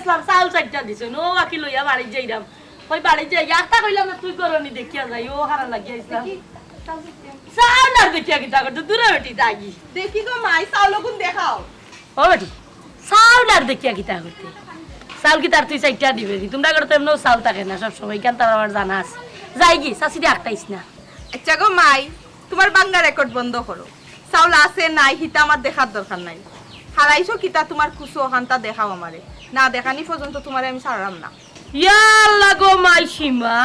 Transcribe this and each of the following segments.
গেছলাম চাউল চাইটা দিছ নো বাকি লইয়া বাড়ি যাইরাম ওই বাড়ি যাই একটা কইলাম না তুই করনি দেখিয়া যাই ও হারা লাগি আইছলাম চাউল আর দেখিয়া কিতা করতে দূরে বেটি দাগি দেখি গো মাই চাউল গুন দেখাও ও বেটি চাউল আর দেখিয়া কিতা করতে চাউল কি তার তুই চাইটা দিবে তোমরা করতে এমনও চাউল থাকে না সব সময় কেন তার আমার জানা আছে যাই কি চাষি দিয়ে আটটাইস না আচ্ছা গো মাই তোমার বাংলা রেকর্ড বন্ধ করো চাউল আছে নাই হিতা আমার দেখার দরকার নাই হারাইছো কিতা তোমার কুসো হান্তা দেখাও আমারে না দেখানি পর্যন্ত তোমারে আমি ছাড়াম না ইয়াল্লা গো মাই সীমা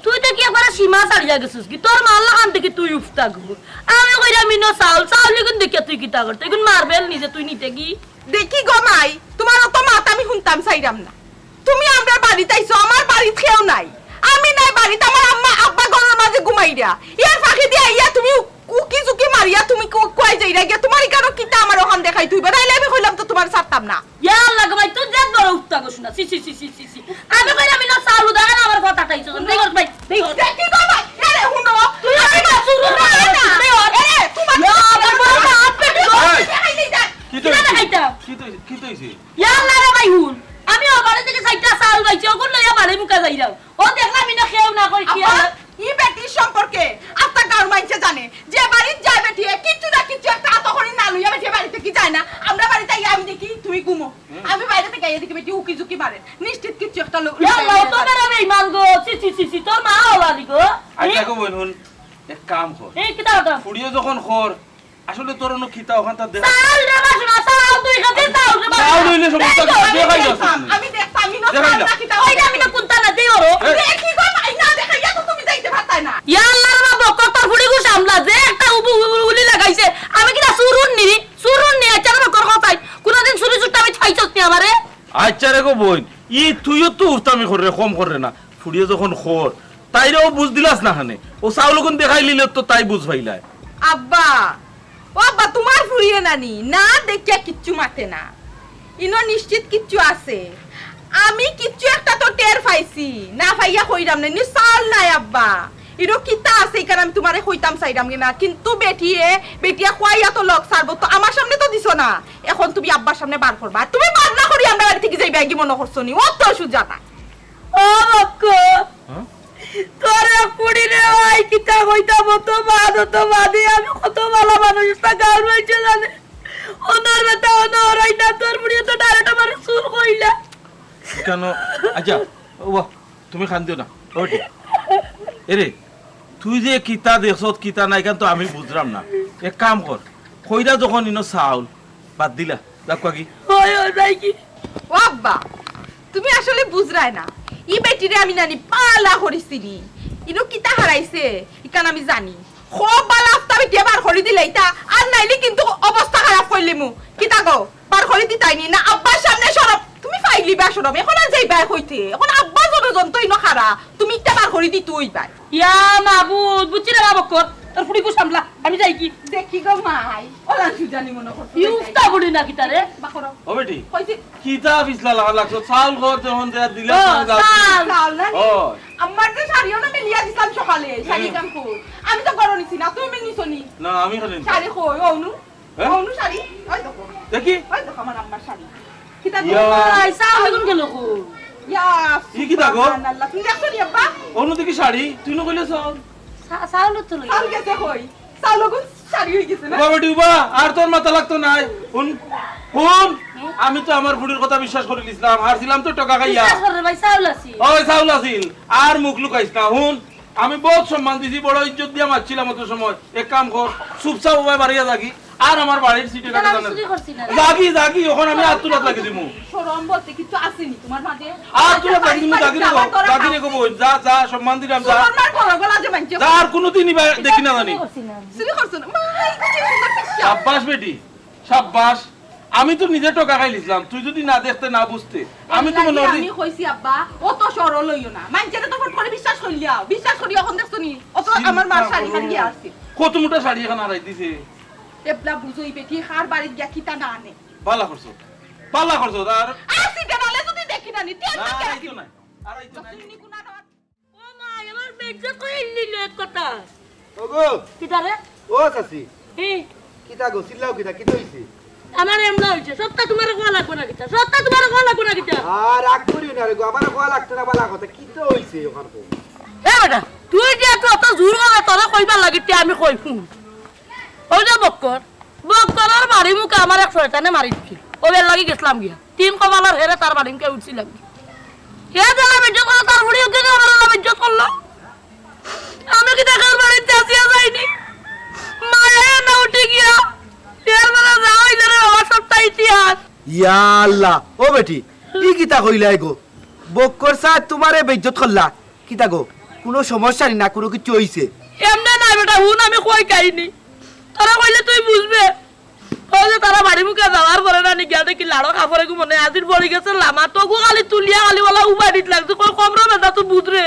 তুই তো কি একবার সীমা ছাড়িয়া গেছিস কি তোর মাল্লা খান থেকে তুই উফতা গো আমি কইরা মিনো চাউল চাউল লিগুন দেখিয়া তুই কিতা করতে এখন মারবেল নিজে তুই নিতে কি দেখি গো মাই তোমার অত মাত আমি শুনতাম চাইরাম না তুমি আমরা বাড়িতে আইছো আমার বাড়ি খেও নাই আমি নাই বাড়িতে আমার আম্মা আব্বা ঘরের মাঝে ঘুমাইরা ইয়ার ফাঁকি দিয়া ইয়া তুমি কুকি চুকি মারিয়া তুমি কই যাইরা গিয়া তোমার কেন কিতা আমার ওখান দেখাই তুই বেড়াইলে আমি কইলাম তো তোমার ছাড়তাম না ইয়াল্লা গো ভাই তুই যে বড় উফতা গো শুনা সি সি সি সি সি সি আমি কইরা মিনো চাউল দাও না আমার কথা টাইছো দেই গো ভাই দেই গো দেখি গো ভাই আরে হুনো তুই আমি না শুরু না দেই গো আরে তোমার আমার বড় হাত পেটি গো দেখাইলি যা কি তো কি তো হইছে ইয়াল্লা রে ভাই হুন আমি ও বাড়ি থেকে চাইটা চাউল গাইছি ওগুন লইয়া বাড়ি মুকা যাইরাম ও দেখলাম মিনো খেও না কই কি ই বেটি সম্পর্কে আত্মা গাঁর মাইনছে জানে যে বাড়ির যায় বেটি কিচ্ছু না কিচ্ছু একটা আত করে না লইয়া বেটি বাড়িতে কি যায় না আমরা বাড়িতে আই আমি দেখি তুমি ঘুমো আমি বাইরে থেকে আইয়া দেখি বেটি উকি ঝুঁকি মারে নিশ্চিত কিচ্ছু একটা লোক ইয়াল্লা তো মেরা বেই মান গো সি সি সি সি তোর মা ওলাদি গো আচ্ছা গো বোন হুন এক কাম কর এই কিতা ওটা ফুড়িয়ে যখন খর আসলে তোর অন্য খিতা ওখান তা দেখ চাউল রে বাস না চাউল তুই খাতে চাউল রে বাস চাউল হইলে সমস্যা দেখাই যাচ্ছে আমি দেখতাম আমি না দেখাই দাও। কিটা ওই আমি না কোনটা না দেই ওরো দেখি গো ভাই না দেখাইয়া তো তুমি যাইতে পারতাই না ইয়াল্লা রে বাবা কত ফুড়ি গো সামলা যে একটা উলি লাগাইছে আমি কিটা সুরুন নি আচ্ছা না কর কথাই কোনদিন সুরি সুট্টা আমি খাইছস নি আমারে আচ্ছা রে গো বোন ই তুইও তো উস্তামি করে কম করে না ফুড়িয়ে যখন খর তাইরেও বুঝ দিলাস না হানে ও চাউল কোন দেখাই লিলে তো তাই বুঝ পাইলাই আব্বা ও আব্বা তোমার ফুরিয়ে নানি না দেখিয়া কিচ্ছু মাতে না ইনো নিশ্চিত কিচ্ছু আছে আমি কিচ্ছু একটা তো টের পাইছি না পাইয়া কইরাম না নি সাল নাই আব্বা ইনো কিতা আছে কারণ আমি তোমারে কইতাম চাইরাম না কিন্তু বেটিয়া কইয়া তো লক সারবো তো আমার সামনে তো দিছো না এখন তুমি আব্বার সামনে বার করবা তুমি বার না করি আমরা বাড়ি থেকে যাইবা কি মনে করছো নি ও তো সুজা না ও বক্কো তোরে ফুড়ি রে ভাই কিতা কইতাম তো বাদে আমি কত ভালো মানুষটা গাঁর হইছে জানে ওনার বেটা ওনারাই না তোর ফুড়ি তো ডাইরেক্ট আমার সুর কইলা কেন আচ্ছা ও তুমি খান দিও না ওটি এরে তুই যে কিতা দেখছত কিতা নাই কেন তো আমি বুঝলাম না এক কাম কর কইরা যখন ইনো চাউল বাদ দিলা দেখবা কি ওই ভাই কি ও আব্বা তুমি আসলে বুঝরাই না ই বেটিরে আমি নানি পালা করিছিনি ইনো কিতা হারাইছে ইকান আমি জানি খুব বালা আফতা বেটি বার করি দিলে ইতা আর নাইলে কিন্তু অবস্থা খারাপ কইলে মু কিতা গো বার করি দিতাইনি না আব্বার সামনে সরব তুমি ফাইলি বা সরব এখন আর যাই বার কইতে এখন আব্বা জনজন তো ইনো খারা তুমি ইতা বার করি দি তুই বাই ইয়া মাবুদ বুঝছি রে বাবা কর তোর ফুড়ি কো সামলা আমি যাই কি দেখি গো মাই ওলা সুজানি মনে করতে ইউস্তা বুড়ি না কিতা রে বাকরো ও বেটি কইছি কিতা পিছলা লাগা লাগছো চাউল ঘর যখন দেয়া দিলে চাল না ও আমার যে শাড়িও না মিলিয়া দিতাম সকালে শাড়ি কাম কই আমি তো গরো নিছি না তুমি নিছো নি না আমি খালি শাড়ি কই ওনু ওনু শাড়ি ওই দেখো দেখি ওই দেখো আমার আম্মার শাড়ি কিতা ইয়া। আই সাউ গুন গেল কো ইয়া ই কিতা গো? সুবহানাল্লাহ তুমি দেখছো নি আব্বা অনু দেখি শাড়ি তুই ন কইলে চাউল সাউল তো লই চাল গেছে কই চাল গো শাড়ি হই গেছে না বাবা ডিউবা আর তোর মাথা লাগতো নাই হুন হুন আমি তো আমার বুড়ির কথা বিশ্বাস করে নিছিলাম হারছিলাম তো টাকা খাইয়া বিশ্বাস করে ভাই সাউল আছি ওই চাউল আছিল আর মুখ লুকাইস না হুন আমি বহুত সম্মান দিছি বড় ইজ্জত দিয়া মারছিলাম অত সময় এক কাম কর চুপচাপ ওই বাড়িয়া থাকি আর আমার বাড়ির সিটে কাটা আমি জানা চুরি করছি না জাগি এখন আমি আত্মরাত লাগি দিমু শরম বলতে কিছু আসেনি তোমার মাঝে আত্মরাত লাগি দিমু জাগি রে গো যা যা সম্মান দিলাম যা তোমার বড় গলা যে মানছে যা আর কোনোদিনই দেখি না জানি করছি না চুরি করছ না মাই কি সুন্দর ফিসা সাব্বাস বেটি সাব্বাস আমি তো নিজে টাকা খাইলিছিলাম তুই যদি না দেখতে না বুঝতে আমি তো মনে আমি কইছি আব্বা অত সরল হইও না মানছেরে তো ফট করে বিশ্বাস করিয়া বিশ্বাস করি এখন দেখছো নি অত আমার মার শাড়ি হারিয়ে আসছে কত মোটা শাড়ি এখন হারাই দিছে এবলা বুঝই বেটি হার বাড়ির গিয়া কিতা না আনে পালা করছো আর আসি কেনালে যদি দেখি না নি তেল না না আইতো নাই আর আইতো নাই তুমি কোনা দাও ও মা আমার বেজ্জত কই নিল এক কথা ওগো কিতা রে ও চাচি হি কিতা গো চিল্লাও কিতা কিতা হইছে আমার এমন হইছে সত্তা তোমার কোয়া লাগবে না কিতা সত্তা তোমার কোয়া লাগবে না কিতা আর রাগ করিও না রে গো আমার কোয়া লাগতো না বালা কথা কি তো হইছে ওখান কো এ বেটা তুই যে এত জোর করে তোরা কইবার লাগিতে আমি কইফু ওই যে বক্করের বাড়ি মুখে আমার এক শয়তানে মারি দিছিল ওবের লাগি গেছলাম গিয়া তিন কমালার হেরে তার বাড়ি মুখে উঠছিলাম কে জানা বিজ্জত করলো তার বুড়ি ওকে আমার বিজ্জত করলো আমি কি দেখার বাড়িতে আসিয়া যাইনি মায়া না উঠে গিয়া এর বেলা যাওয়াইলে রে বাবা সবটা ইতিহাস ইয়া আল্লাহ ও বেটি ই কিতা কইলাই গো বক্কর সাহেব তোমারে বেইজ্জত করলা কিতা গো কোনো সমস্যা না কোনো কিছু হইছে এমনে না বেটা হুন আমি কই কাইনি তোরা কইলে তুই বুঝবে ও যে তারা বাড়ি মুখে যাওয়ার পরে না গিয়া দেখি লাড়ো কাপড়ে গু মনে আজির পড়ে গেছে লামা তো গু খালি তুলিয়া খালি বলা উবারিত লাগছে কই কমরা বেটা তুই বুঝরে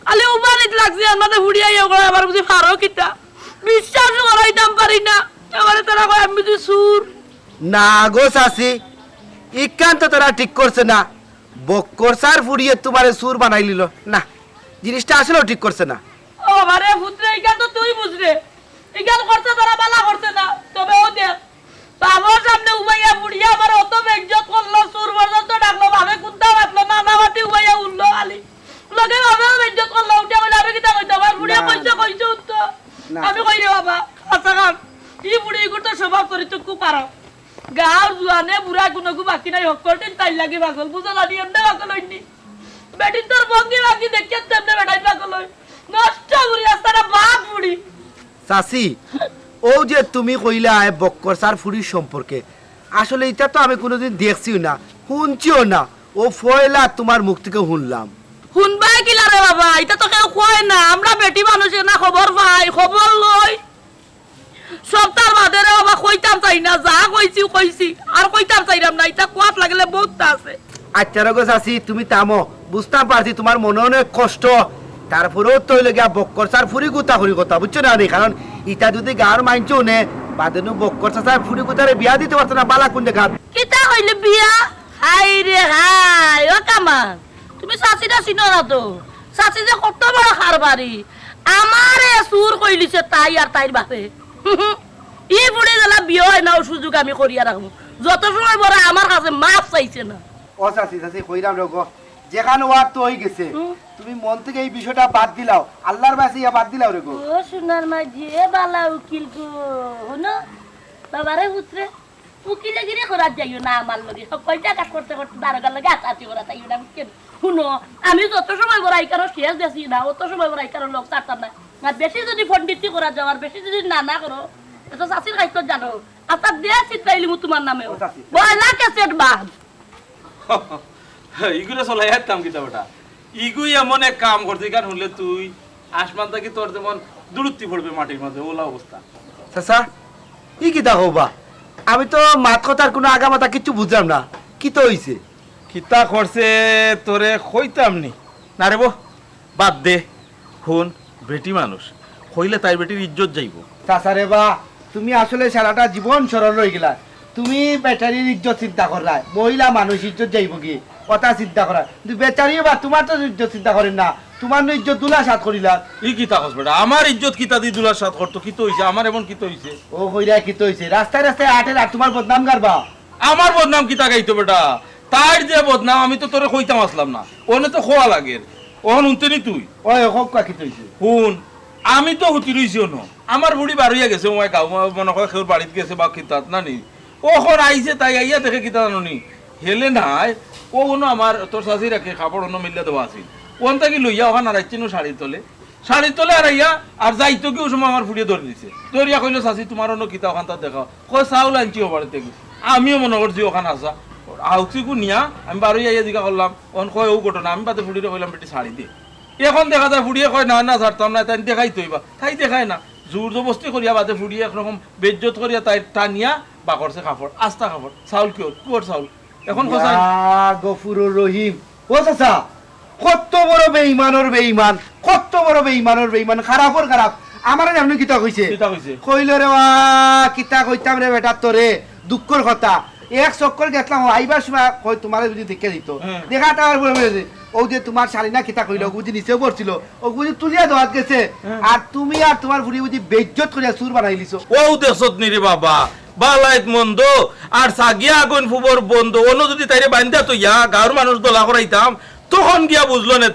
খালি উবারিত লাগছে আমাদের হুড়িয়া ইয়ে করে আবার বুঝি ফারো কিতা বিশ্বাস করাইতাম পারি না এবারে তারা কয় আমি তুই সুর না গো চাচি ইকান তো তোরা ঠিক করছে না বক্কর সার ফুড়িয়ে তোমারে সুর বানাই লিল না জিনিসটা আসলেও ঠিক করছে না ও বারে পুত্রে ইকান তো তুই বুঝরে ইকান করছে তারা বালা করছে না তবে ও দেখ বাবার সামনে উবাইয়া বুড়িয়া আমার অত বেজ্জত করলো সুর পর্যন্ত ডাকলো ভাবে কুত্তা বাটলো নানাবাতি উবাইয়া উঠলো আলি লগে ভাবে বেজ্জত করলো উঠে বলে আমি কিতা কইতে আমার বুড়িয়া কইছে উঠতো আমি কই রে বাবা আচ্ছা কাম ই বুড়ি গুতো স্বভাব চরিত্র খুব পারো গাঁর জুয়ানে বুড়া গুনগু বাকি নাই হকটিন তাই লাগি পাগল বুঝা জানি এমনি পাগল হইনি বেটি তোর বঙ্গি বাকি দেখে তেমনি বেটাই পাগল হই নষ্ট বুড়ি আস্তারা বাপ বুড়ি চাচি ও যে তুমি কইলা বক্কর সার ফুড়ির সম্পর্কে আসলে এটা তো আমি কোনোদিন দেখছিও না শুনছিও না ও ফয়লা তোমার মুখ থেকে শুনলাম শুনবাই কিলা রে বাবা এটা তো কেউ কয় না আমরা বেটি মানুষে না খবর পাই খবর লই সপ্তাহ বাদে রে বাবা কইতাম চাই না যা কইছি আর কইতাম চাইরাম না এটা কোয়াত লাগলে বহুত আছে আচ্ছা রগো চাচি তুমি থামো বুঝতাম পারছি তোমার মনে অনেক কষ্ট তারপরেও তো লগিয়া বক্কর সার ফুরি গুতা কথা বুঝছো না রে কারণ ইটা যদি গাঁর মাইনছো নে বাদেনু বক্কর সার ফুরি গুতারে বিয়া দিতে পারতো না বালা কোন দেখা কিতা হইলে বিয়া হাই রে হাই ও কামান তুমি চাচিটা চিনো না তো চাচি যে কত বড় খারবারি আমারে সুর কইলিছে তাই আর তাইর বাপে ই বুড়ি গেলা বিয়ে হয় না ও সুযোগ আমি করিয়া রাখবো যত সময় বড় আমার কাছে মাপ চাইছে না ও চাচি চাচি কইরাম রগো যেখানে ওয়ার তো হয়ে গেছে তুমি মন থেকে এই বিষয়টা বাদ দিলাও আল্লাহর বাসে ইয়া বাদ দিলাও রে গো ও সোনার মা যে বালা উকিল গো হনো বাবারে পুত্রে উকিলে গিরে করা যাইও না আমার লগে সব কয়টা কাজ করতে করতে দারোগার লগে আসাতি করা তাইও না বুঝছেন শুনো আমি যত সময় বড়াই কারো শেষ দেছি না অত সময় বড়াই কারো লোক চারতাম না আর বেশি যদি পণ্ডিতি করা যাও আর বেশি যদি না করো তো চাষির খাইতো জানো আপনার দেয়া চিত্রাইলি মু তোমার নামে বয়লা কেসেট বাদ ইগুলো চলাই হাঁটতাম কিতা বেটা ইগুই এমন এক কাম করতে কারণ হলে তুই আসমান থেকে তোর যেমন দূরত্ব পড়বে মাটির মধ্যে ওলা অবস্থা চাচা ই কিতা হবা আমি তো মাত কথার কোনো আগামাতা কিছু বুঝলাম না কি তো হইছে কিতা করছে তোরে কইতাম নি না রে বো বাদ দে শুন বেটি মানুষ কইলে তাই বেটির ইজ্জত যাইব চাচা রে বা তুমি আসলে সারাটা জীবন সরল রয়ে গেলা তুমি বেচারির ইজ্জত চিন্তা করা মহিলা মানুষ ইজ্জত যাইব কি কথা চিন্তা করা কিন্তু বেচারি বা তোমার তো ইজ্জত চিন্তা করেন না তোমার ইজ্জত দুলা সাত করিলা ই কিতা কস বেটা আমার ইজ্জত কিতা দি দুলার সাথ করতো কি তো হইছে আমার এমন কি তো হইছে ও কইরা কি তো হইছে রাস্তায় রাস্তায় আটের আর তোমার বদনাম গারবা আমার বদনাম কিতা গাইতো বেটা তার যে বদনাম আমি তো তোরে কইতাম আসলাম না ওনে তো খোয়া লাগের ওহন উনতে নি তুই ওই হোক কা কি তো হইছে শুন আমি তো হুতি রইছি ন আমার বুড়ি বাড়িয়া গেছে ওই গাঁও মনে হয় কেউ বাড়িতে গেছে বা কিতাত না নি ওখন আইছে তাই আইয়া দেখে কিতা জানি হেলে নাই ও কোনো আমার তোর শাশি রাখে কাপড় অন্য মিল্লা দেওয়া আছিল ওন থেকে লইয়া ওখান আর আইছি শাড়ির তলে আর আইয়া আর যাইতো কি ও সময় আমার ফুড়িয়ে ধরে দিছে ধরিয়া কইলো শাশি তোমার অন্য কিতা ওখান তার দেখা কয় চাউল আনছি ও বাড়িতে আমিও মনে করছি ওখান আসা আউচিকু নিয়া আমি বারোই আইয়া জিজ্ঞা করলাম ওন কয় ও ঘটনা আমি বাদে ফুড়িয়ে কইলাম বেটি শাড়ি দিয়ে এখন দেখা যায় ফুড়িয়ে কয় না না ছাড়তাম না তাই দেখাই তৈবা তাই দেখায় না জোর জবস্তি করিয়া বাদে ফুড়িয়ে একরকম বেজ্জত করিয়া তাই টানিয়া বা করছে কাপড় আস্তা কাপড় চাউল কুয়োর চাউল এখন গফুরুর রহিম ও চাচা কত বড় বেঈমান কত বড় বেঈমান খারাপর খারাপ আমার এমনি কিতা কইছে কইল রে কিতা কইতাম রে বেটা তোরে দুঃখর কথা এক চক্কর গেছলাম আইবার সময় কই তোমারে যদি দেখে দিত দেখাটা আর বলে ও যে তোমার শালিনা কিতা কইল বুঝি নিচে পড়ছিল ও বুঝি তুলিয়া দেওয়াত গেছে আর তুমি আর তোমার বুড়ি বুঝি বেজ্জত করিয়া সুর বানাই লিছো ও দেশত নি রে বাবা বালাইত মন্দ আর সাগিয়া আগুন ফুবর বন্ধ অন্য যদি তাইরে বান্ধা তো ইয়া গাঁর মানুষ দলা করাইতাম তখন গিয়া বুঝলো না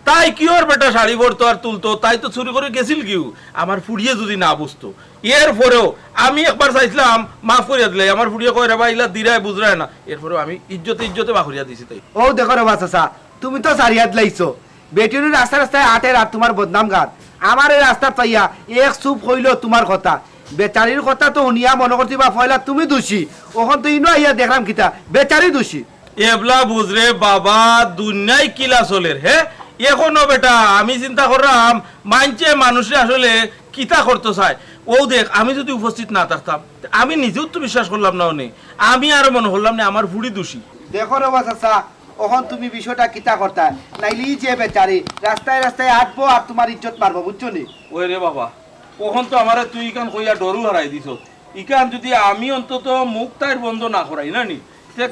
তাই কিওর বেটা শাড়ি পরতো আর তুলতো তাই তো চুরি করে গেছিল কিউ আমার ফুড়িয়ে যদি না বুঝতো এর পরেও আমি একবার চাইছিলাম মাফ করিয়া দিলে আমার ফুড়িয়ে কয় রে ভাইলা দিরায় বুঝরায় না এরপরেও আমি ইজ্জতে বাহরিয়া দিছি তাই ও দেখো রে বাচ্চা তুমি তো সারিয়াত লাইছো বেটির রাস্তায় আটে রাত তোমার বদনাম গাত আমার এই রাস্তার পাইয়া এক চুপ হইল তোমার কথা বেচারির কথা তো উনিয়া মনে করতে বা ফয়লা তুমি দোষী ওখান তো ইনো আইয়া দেখলাম কিতা বেচারি দোষী এবলা বুঝরে বাবা দুনিয়ায় কিলা চলের হে এখনো বেটা আমি চিন্তা করলাম মানছে মানুষে আসলে কিতা করতে চায় ও দেখ আমি যদি উপস্থিত না থাকতাম আমি নিজেও তো বিশ্বাস করলাম না অনেক আমি আর মনে করলাম না আমার ফুড়ি দোষী দেখো রে বাচ্চা ওখান তুমি বিষয়টা কিতা করতা নাইলি যে বেচারি রাস্তায় আটবো আর তোমার ইজ্জত মারবো বুঝছো নি ওই রে বাবা ওখান তো আমার তুই ইকান কইয়া ডরু হারাই দিছ ইকান যদি আমি অন্তত মুখ তাইর বন্ধ না করাই না নি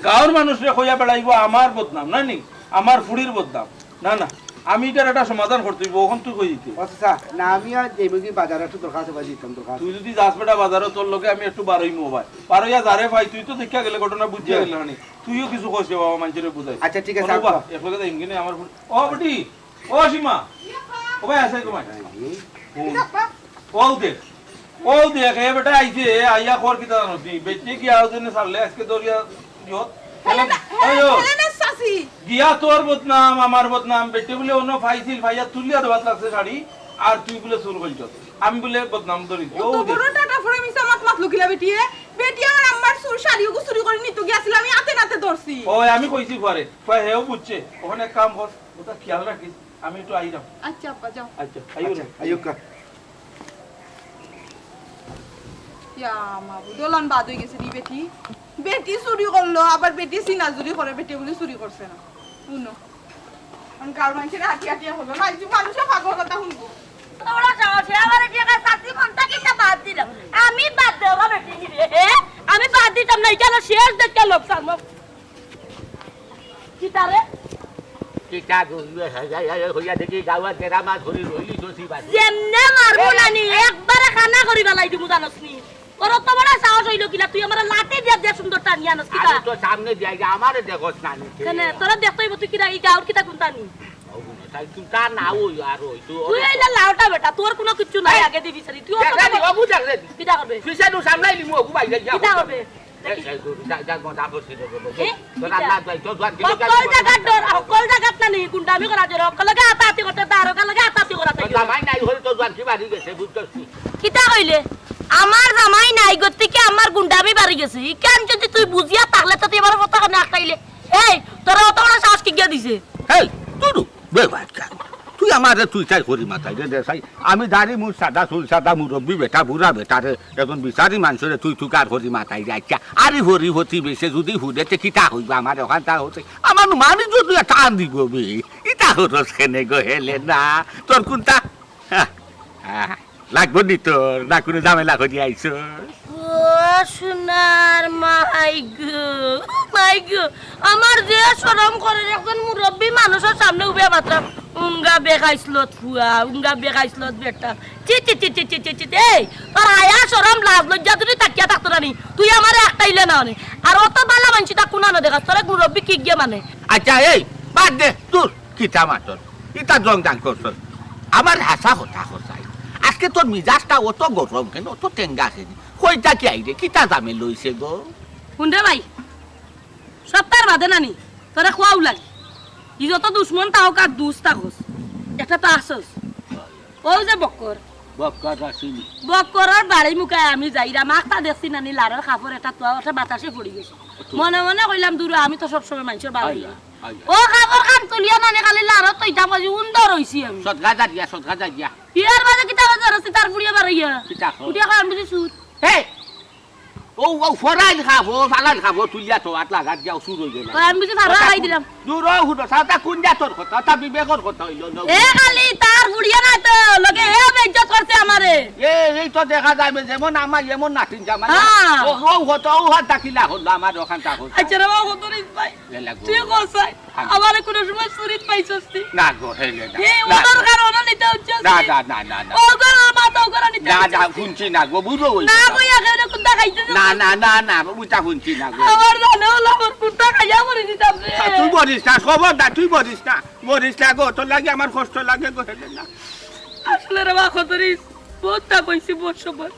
গাঁর মানুষরে কইয়া বেড়াইব আমার বদনাম না নি আমার ফুড়ির বদনাম না আমি এটার একটা সমাধান করতে হইব ওখান তুই কই দিতে আচ্ছা না আমি আর এইভাবে বাজারে একটু দরখাস্ত পাই দিতাম দরখাস্ত তুই যদি যাস বেটা বাজারে তোর লগে আমি একটু বারোই মোবাইল পারইয়া যারে ভাই তুই তো দেখা গেলে ঘটনা বুঝিয়া গেলে হানি তুইও কিছু কইছ বাবা মানুষের বুঝাই আচ্ছা ঠিক আছে বাবা একলগে যাইম কিনে আমার ও বেটি ও সীমা ও ভাই আছে তোমার ও দেখ এ বেটা আইছে আইয়া খর কিতা জানোস নি বেটি কি আয়োজনে ছাড়লে আজকে দরিয়া ইয়ত গিয়া তোর বদনাম আমার বদনাম বেটি বলে অন্য ফাইছিল ভাইয়া তুলিয়া দেওয়াত লাগছে শাড়ি আর তুই বলে চুর কইছ আমি বলে বদনাম ধরি ও বড় টাটা ফরে মিছা মাত লুকিলা বেটিয়ে বেটি আমার আম্মার চুর শাড়িও চুরি করে নিতে গিয়াছিল আমি হাতে নাতে ধরছি ওই আমি কইছি পরে কয় হেও বুঝছে ওখানে কাম কর ওটা খেয়াল রাখিস আমি একটু আইরাম আচ্ছা আপা যাও আচ্ছা আইয়ুকা ইয়া মাবু দোলান বাদ হয়ে গেছে দি বেটি চুরি করলো আবার বেটি সিনা চুরি করে বেটি বলে চুরি করছে না শুনো আমি কার মানুষের হাতিয়া হবে মানুষে পাগল কথা শুনবো তোরা যাও সে আমারে টাকা চাকরি মনটা কিটা বাদ দিলাম আমি বাদ দেব বেটি রে আমি বাদ দিতাম না কেন শেষ দেখতে লোক সামনে কিটারে কিটা ধরিবে হইয়া দেখি গাওয়া তেরা মাছ ধরি রইলি দোষী বাস যেমনে মারবো নানি একবারে খানা করি বেলাই দিমু জানোস নি করো তো বড় সাহস হইলো কিলা তুই আমার লাতে দিয়া দে সুন্দর টানি আনস কিটা আমি তো সামনে যাই আমারে দেখছ না নি কেন তোরা দেখতেই তুই কিরা এই গাউর কিটা কোনটা নি তাই তুই তা না ওই আর ওই তুই আইলা লাউটা বেটা তোর কোনো কিছু নাই আগে দিবি সারি তুই অত বাবু দেখরে কিটা করবে ফিসানু সামলাই লিমু বাবু ভাই যা কিটা করবে অকল জাগাত না নি গুন্ডামি করা জরে অকল লাগা আতাতি করতে তার অকল লাগা আতাতি করা তাই জামাই নাই হলে তো জান কি বাড়ি গেছে বুঝছস কিটা কইলে আমার জামাই নাই গতিকে আমার গুন্ডামি বাড়ি গেছে ইকান যদি তুই বুঝিয়া তাহলে তো তুই আমার কথা না আটাইলে এই তোরা অত বড় সাহস কি গিয়া দিছে এই তুই বেবাদ কা তুই আমারে তুই চাই করি মাথায় দে চাই আমি দাড়ি মুর সাদা চুল সাদা মুরব্বী বেটা বুড়া বেটারে এখন বিচারি মানুষরে তুই কার করি মাথায় যাইছা আরে হরি হতি বেশে যদি হুদেতে কিটা হইবা আমার ওখানটা হতে আমার মানুষ যদি টান দিব বে ইটা হরস কেনে গো হেলে না তোর কোনটা লাগবো নি তোর না কোনো ঝামেলা করি আইছ ও সোনার মাই গো আমার যে শরম করে একজন মুরব্বী মানুষের সামনে উবে মাত্র উঙ্গা বেখাইছিল থুয়া উঙ্গা বেখাইছিল বেটা চি চি চি চি চি চি চি এই তোর আয়া শরম লাজ লজ্জা তুই তাকিয়া থাকতো না তুই আমারে একটাইলে না আর অত বালা মানছি তা কোনা না দেখাস তোর মুরব্বী কি গিয়ে মানে আচ্ছা এই বাদ দে তোর কিটা মাতর ইটা জং জাং করছ আমার হাসা হতা হসাই আজকে তোর মিজাজটা অত গরম কেন অত টেঙ্গা কেন কইটা কি আইরে কিটা দামে লইছে গো শুনরে ভাই সপ্তাহের বাদে নানি তোরা খোয়াও লাগে ই যত দুশ্মন তাও কার দুস থাকস একটা তো আসস ও যে বক্কর বক্করের বাড়ি মুখায় আমি যাইরা মাখটা দেখছি নানি লাড়ের খাপর একটা তো একটা বাতাসে পড়ে গেছে মনে মনে কইলাম দূর আমি তো সবসময় মানুষের বাড়ি ও খাপর খান তুলিয়া নানি খালি লাড় তো ইটা বাজি উন্দর হইছি আমি সদগাজা দিয়া ইয়ার বাজে কিতা বাজে রসি তার বুড়িয়া বাড়িয়া বুড়িয়া খাম দিছি সুদ হে ও ফরাইল খাবো ফালাল খাবো তুলিয়া তো আট লাগাত যাও শুরু হয়ে গেল আমি কিছু ভাড়া খাই দিলাম দূর হুদো সাতা কুঞ্জা তোর কথা তা বিবেকর কথা হইল এ খালি তার বুড়িয়া না তো লগে হে বেজ্জত করছে আমারে এই তো দেখা যাবে যেমন আমার এমন নাতিন জামা ও হতো ও হাত তাকিলা হলো আমার ওখানটা হলো আচ্ছা রে বাবা কতরিস ভাই তুই কোসাই আমারে কোন সময় সুরিত পাইছস তুই না গো হেলে না এই ওর কারণে নিতে হচ্ছে না ও গর মাথা ও গর নিতে না শুনছি না গো বুঝো না কইয়া গেলে কোন কুত্তা খাইতে না না না না উইটা শুনছি না গো। আমার জানে হলো আমার কুত্তা খাইয়া মরে দিতাম রে তুই বলিস না খবরদার তুই বলিস না গো তোর লাগে আমার কষ্ট লাগে গো হেলে না আসলে রে বা Kodoris বহুতটা কইছি বহুত সময়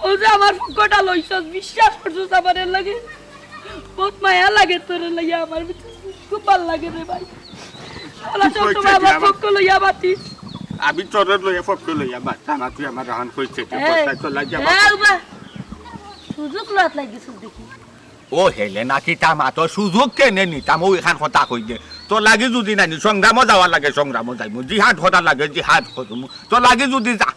ও যে আমার ফুকটা লইছস বিশ্বাস করছস আমার লাগে বহুত মায়া লাগে তোর লাগি আমার খুব ভালো লাগে রে ভাই আলা সব তোমার আমার ফুক লইয়া বাতিস আমি তোর লইয়া ফটো লইয়া বাচ্চা না তুই আমার রাহান কইছে তোর লাগে আমার সুযোগ লাত লাগিস দেখি ও হেলে না কি তামা তো সুযোগ কেনে নিতাম ও এখান কথা কই দে তোর লাগে যদি নানি সংগ্রামও যাওয়া লাগে সংগ্রামও যাইমু জিহাদ কথা লাগে জিহাদ করমু তোর লাগে যদি যা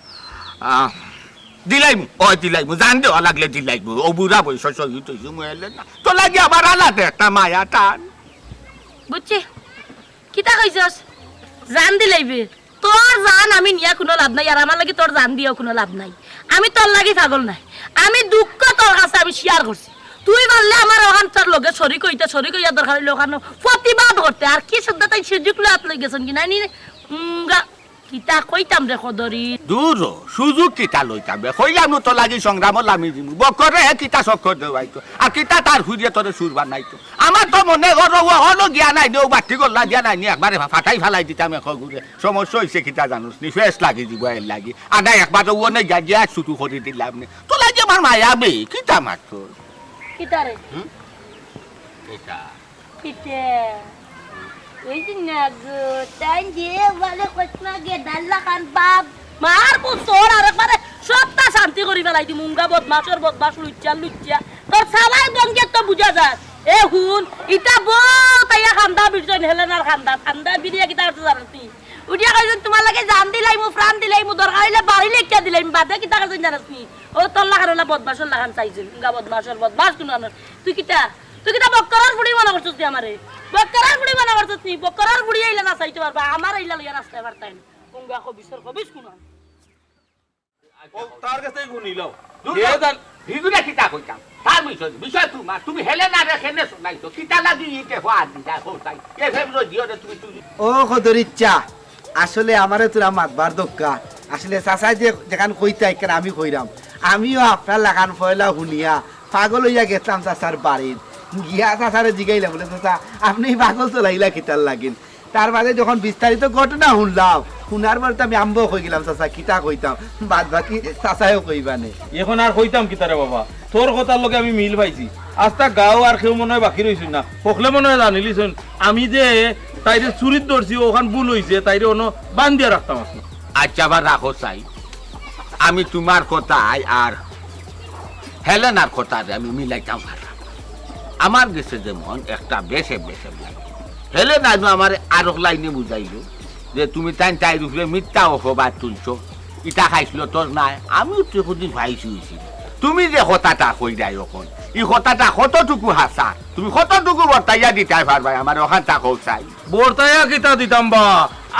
দিলাইমু জান দেওয়া লাগলে দিলাইমু ও বুড়া বয়স শহীদ হইছে মু হেলে না তোর লাগে আবার আলাদা একটা মায়া টান বুঝছি কিতা কইছস জান দিলাইবে তোর জান আমি নিয়া কোনো লাভ নাই আর আমার লাগি তোর জান দিও কোনো লাভ নাই আমি তোর লাগি পাগল নাই আমি দুঃখ তোর কাছে আমি শেয়ার করছি তুই বললে আমার ওখান তোর লগে শরীক হইয়া দরকার হইলে ওখানে প্রতিবাদ করতে আর কি শুদ্ধ তাই সুযোগ লাত লই গেছেন কি নাই নি কিতা কইতাম রে Kodoris দূর সুযোগ কিতা লইতাম বে কইলাম তো লাগি সংগ্রাম লামি দিমু বকরে কিতা চক্কর দেওয়াইতো আর কিতা তার হুইয়ে তোরে সুরবা নাইতো আমার তো মনে করো হলো গিয়া নাই দেও বাটি গল্লা দিয়া নাই নি একবারে ফাটাই ফেলাই দিতাম এখন ঘুরে সমস্যা হইছে কিতা জানোস নি ফেস লাগি দিব এর লাগি আদা একবার ও নাই গিয়া ছুটু করে দিলাম নি তো লাগি আমার মায়া বে কিতা মাত্র কিতা রে এটা কিতা ওই দিন না গো তাই যে বলে কতনা গে ডাল্লা খান বাপ মার কো তোর আর একবারে সবটা শান্তি করি ফেলাই দি মুঙ্গা বদমাস লুচ্চা তোর সবাই বঙ্গে তো বুঝা যায় এ হুন ইটা বহুত আইয়া খান্দা বিরজন হেলেনার খান্দা বিরিয়া কিতা করতে জানতি উঠিয়া কইছেন তোমার লাগে জান দিলাইমু প্রাণ দিলাইমু দরকার হইলে বাড়ি লেখা দিলাইমু বাদে কিতা করতে জানাসনি ও তোর লাগানোলা বদমাসর লাগান চাইছেন মুঙ্গা বদমাস কোন তুই কিতা বক্করার বুড়ি মনে করছিস তুই আমারে বক্করার বুড়ি মনে করছিস নি বক্করার বুড়ি আইলা না চাইতে পারবা আমার আইলা লইয়া নাচতে পারতাই না মুঙ্গা কবিস কোন তার কাছে গুনিলাও হিগুলা কিতা কইতাম তার বিষয় তুমি হেলে না রেখে নে শুনাইছো কিতা লাগি ইতে হওয়া দিদা হতাই এ ফেব্রো দিও রে তুমি ও Kodoris চা আসলে আমারে তোরা মাতবার দক্কা আসলে চাচা যে যেখান কইতাই কেন আমি কইরাম আমিও আপনার লাগান ফয়লা শুনিয়া পাগল হইয়া গেছিলাম চাচার বাড়ির গিয়া চাচারে জিগাইলাম বলে চাচা আপনি পাগল চলাইলা কিতার লাগিন তার বাদে যখন বিস্তারিত ঘটনা শুনলাম শুনার পর তো আমি আম্ব হয়ে গেলাম চাচা কিতা কইতাম বাদ বাকি চাচাও কইবানে এখন আর কইতাম কিতারে বাবা তোর কথার লগে আমি মিল পাইছি আস্তা গাও আর কেউ মনে হয় বাকি রইছুন না সকলে মনে হয় জানিলিছুন আমি যে তাইরে চুরিত ধরছি ওখান ভুল হইছে তাইরে অন্য বান্ধিয়া রাখতাম আসলে আচ্ছা আবার রাখো চাই আমি তোমার কথাই আর হেলেনার কথারে আমি মিলাইতাম পারলাম আমার গেছে যেমন একটা বেশে লাগে হেলেনা আমার আরো লাইনে বুঝাইলো যে তুমি তাই রূপে মিথ্যা অপবাদ তুলছো ইটা খাইছিল তোর নাই আমিও তো খুঁজি ভাইছি হয়েছি তুমি যে কথাটা কইরাই এখন এই কথাটা কতটুকু হাসা তুমি কতটুকু বর্তাইয়া দিতে পারবা আমার ওখান থাকো চাই বর্তাইয়া কিতা দিতাম বা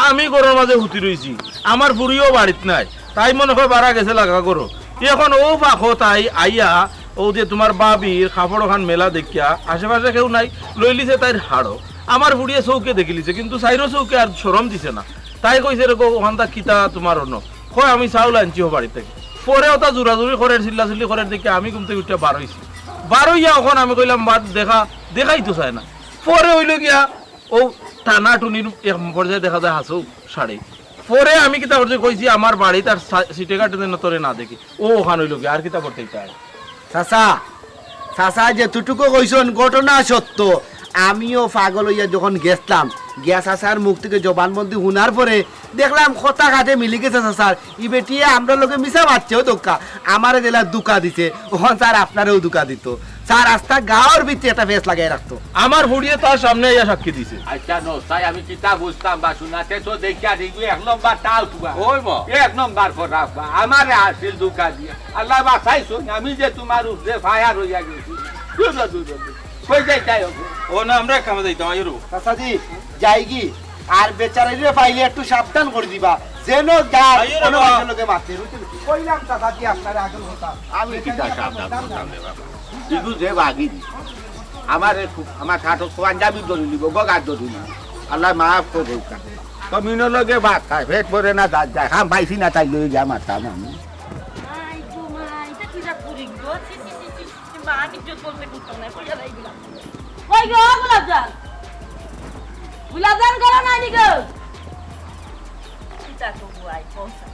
আমি ঘরের মাঝে হুতি রইছি আমার বুড়িও বাড়িত নাই তাই মনে হয় বাড়া গেছে লাগা করো এখন ও পাখো তাই আইয়া ও যে তোমার বাবির কাপড় ওখান মেলা দেখিয়া আশেপাশে কেউ নাই লইলিছে তাইর হাড়ো আমার বুড়িয়ে চৌকে দেখিলিছে কিন্তু সাইরো চৌকে আর সরম দিছে না তাই কইছে রে ওখানটা কিতা তোমার অন্য কয় আমি চাউল আনছি ও বাড়ি থেকে পরে ওটা জোরাজুরি করে চিল্লাচিল্লি করে দেখে আমি ঘুম থেকে উঠে বার হইয়া ওখান আমি কইলাম বাদ দেখাই তো চায় না পরে হইল গিয়া ও টানা টুনির এক পর্যায়ে দেখা যায় হাসো শাড়ি পরে আমি কিতা করছি কইছি আমার বাড়ি তার সিটে কাটে তোরে না দেখি ও ওখান হইল গিয়া আর কিতা করতে চায় চাচা যেটুকু কইছন ঘটনা সত্য আমিও পাগল হইয়া যখন গেছলাম গিয়া চাচার মুখ থেকে জবানবন্দি শুনার পরে দেখলাম কথা কাটে মিলি গেছে চাচার ই বেটিয়ে আমরা লোকে মিশা মারছেও দোকা আমারে জেলা দুকা দিছে ওখান স্যার আপনারেও দুকা দিত স্যার রাস্তা গাঁর ভিতরে একটা ফেস লাগাই রাখতো আমার বুড়িয়ে তার সামনে আইয়া সাক্ষী দিছে আচ্ছা নো তাই আমি কিতা বুঝতাম বা শুনাতে তো দেখিয়া দেখবি এক নম্বর তাও তুবা ওই এক নম্বর পর রাখবা আমারে আসিল দুকা দিয়ে আল্লাহ বাঁচাইছো আমি যে তোমার উপরে ফায়ার হইয়া গেছি কই যাই ও না আমরা কামে যাইতাম আইরো চাচাজি যাইগি আর বেচারাইরে পাইলে একটু সাবধান করে দিবা যেন যায় কোনো লোকে মারতে কইলাম চাচাজি আপনার আগল হতা আমি কিতা সাবধান করতাম রে বাবা দিগু যে বাগি আমার ঠাটো পাঞ্জাবি ধরে নিব গগা ধরে নিব আল্লাহ মাফ করে দেউকা তো মিনো লগে ভাত খায় পেট ভরে না দাঁত যায় খাম পাইছি না তাই লই যা মারতাম আমি আই গো মাই এটা কি রাত পুরি গো ইজ্জত বলতে করতে না কইয়া নাই গুলাব কই গো গুলাব জান করো না নি গো কিতা তো বুয়াই পৌঁছা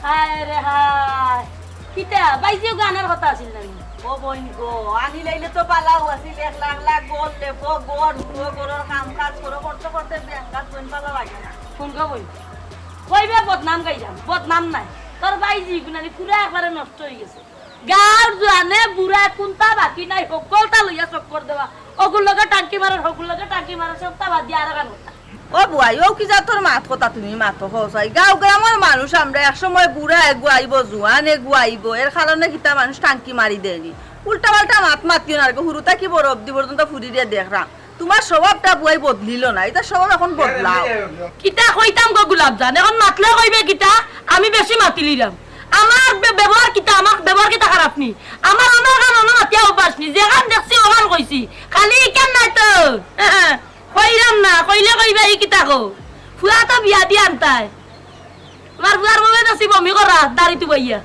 হায় রে হায় কিতা বাইজিও গানের কথা আছিল না ও বইন গো আনি লাইলে তো পালাও আছিল 1 লাখ লাখ গোল লেফো গোর গোরর কাম কাজ করতে করতে ব্যাংকাত বইন পালা লাগে না কোন গো বইন কইবে বদনাম গাইলাম বদনাম নাই তোর বাইজি গুনানি পুরা একবারে নষ্ট হয়ে গেছে গাঁর জানে বুড়া কোনটা বাকি নাই সকলটা লইয়া চক্কর দেওয়া ওগুলো লগে টাঙ্কি মারার ওগুলো লগে টাঙ্কি মারার সবটা বাদ দিয়া আর গান ও বুয়াই ও কি যা তোর মাত কথা তুমি মাত হসাই গাঁও গ্রামের মানুষ আমরা একসময় বুড়া এগুয়াইব জুয়ান এগুয়াইব এর কারণে কিতা মানুষ টাঙ্কি মারি দেয়নি উল্টা পাল্টা মাত মাতিও না হুরুতা কি বড় অব্দি পর্যন্ত ফুরি দিয়ে দেখলাম তোমার স্বভাবটা বুয়াই বদলিল না এটা স্বভাব এখন বদলাও কিতা কইতাম গো গুলাব জান এখন মাতলে কইবে কিতা আমি বেশি মাতিলিলাম আমার ব্যবহার কিতা আমার ব্যবহার কিতা খারাপ নি আমার গান মাতিয়া অভ্যাস নি যে গান দেখছি ও গান কইছি খালি কেন নাই তো কইলাম না কইলে কইবা এই কিতা গো ফুয়া তো বিয়া দিয়ে আনতাই আমার ফুয়ার বলে নসিব আমি করা দাড়ি তু বইয়া